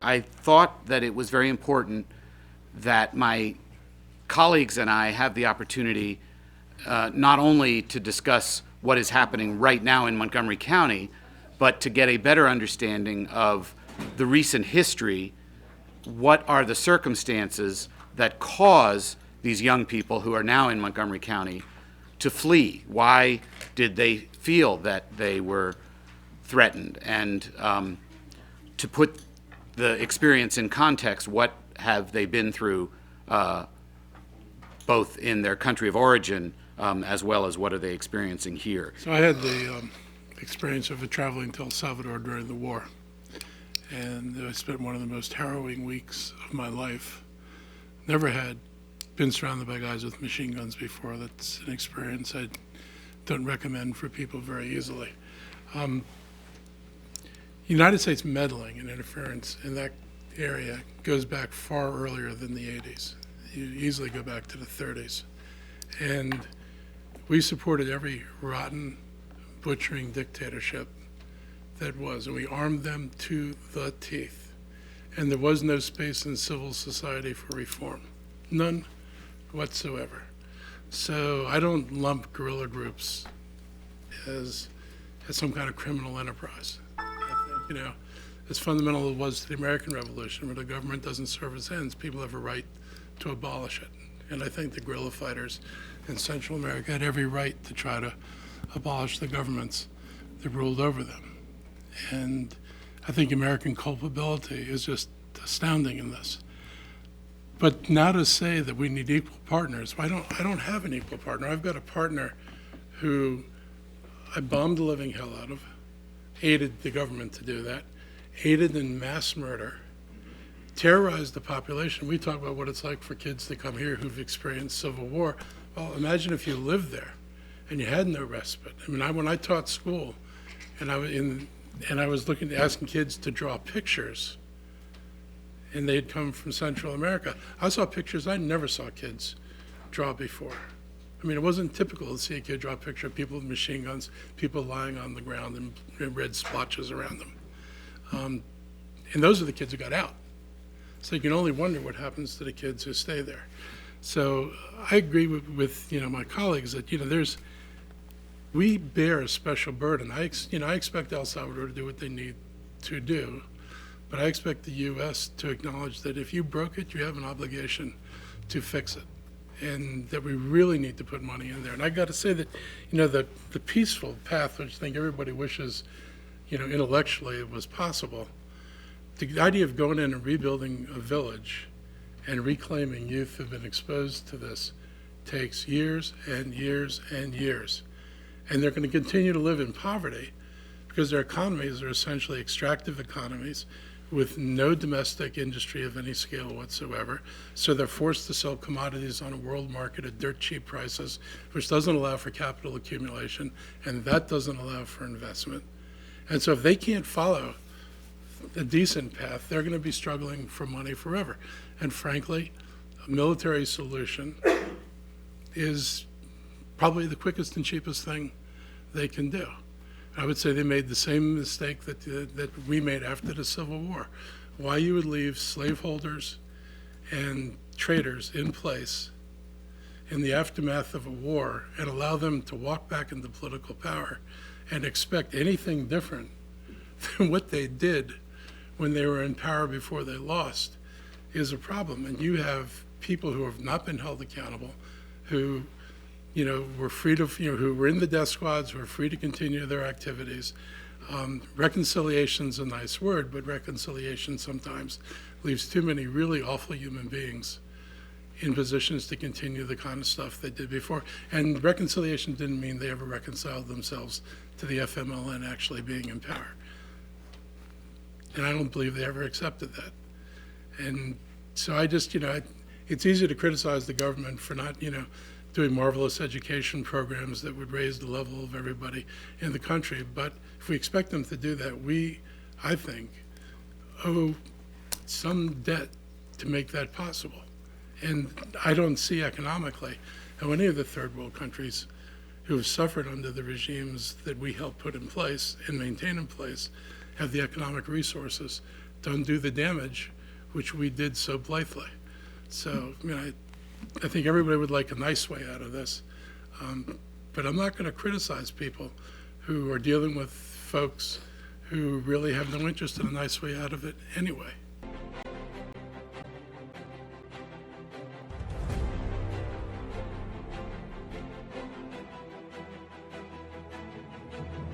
I thought that it was very important that my colleagues and I have the opportunity not only to discuss what is happening right now in Montgomery County, but to get a better understanding of the recent history. What are the circumstances that cause these young people who are now in Montgomery County to flee? Why did they feel that they were threatened? And to put the experience in context, what have they been through both in their country of origin as well as what are they experiencing here? So I had the experience of traveling to El Salvador during the war, and I spent one of the most harrowing weeks of my life. Never had been surrounded by guys with machine guns before. That's an experience I don't recommend for people very easily. United States meddling and interference in that area goes back far earlier than the 80s. You easily go back to the 30s. And we supported every rotten, butchering dictatorship that was, and we armed them to the teeth. And there was no space in civil society for reform. None whatsoever. So I don't lump guerrilla groups as some kind of criminal enterprise. I think, as fundamental as it was to the American Revolution, where the government doesn't serve its ends, people have a right to abolish it. And I think the guerrilla fighters in Central America had every right to try to abolish the governments that ruled over them. And I think American culpability is just astounding in this. But now to say that we need equal partners, I don't have an equal partner. I've got a partner who I bombed the living hell out of, aided the government to do that, aided in mass murder, terrorized the population. We talk about what it's like for kids to come here who've experienced civil war. Well, imagine if you lived there and you had no respite. I mean, when I taught school and I was asking kids to draw pictures, and they'd come from Central America, I saw pictures I never saw kids draw before. I mean, it wasn't typical to see a kid draw a picture of people with machine guns, people lying on the ground and red splotches around them. And those are the kids who got out. So you can only wonder what happens to the kids who stay there. So I agree with my colleagues that we bear a special burden. I expect El Salvador to do what they need to do, but I expect the U.S. to acknowledge that if you broke it, you have an obligation to fix it, and that we really need to put money in there. And I got to say that the peaceful path, which I think everybody wishes intellectually it was possible, the idea of going in and rebuilding a village and reclaiming youth who've been exposed to this takes years and years and years. And they're going to continue to live in poverty because their economies are essentially extractive economies with no domestic industry of any scale whatsoever. So they're forced to sell commodities on a world market at dirt cheap prices, which doesn't allow for capital accumulation, and that doesn't allow for investment. And so if they can't follow a decent path, they're going to be struggling for money forever. And frankly, a military solution is probably the quickest and cheapest thing they can do. I would say they made the same mistake that we made after the Civil War. Why you would leave slaveholders and traders in place in the aftermath of a war and allow them to walk back into political power and expect anything different than what they did when they were in power before they lost is a problem. And you have people who have not been held accountable, who were free to, who were in the death squads, who were free to continue their activities. Reconciliation's a nice word, but reconciliation sometimes leaves too many really awful human beings in positions to continue the kind of stuff they did before. And reconciliation didn't mean they ever reconciled themselves to the FMLN actually being in power. And I don't believe they ever accepted that. And so I just, it's easy to criticize the government for not, doing marvelous education programs that would raise the level of everybody in the country. But if we expect them to do that, we, I think, owe some debt to make that possible. And I don't see economically how any of the third world countries who have suffered under the regimes that we helped put in place and maintain in place have the economic resources to undo the damage, which we did so blithely. So, I mean, I think everybody would like a nice way out of this. But I'm not going to criticize people who are dealing with folks who really have no interest in a nice way out of it anyway.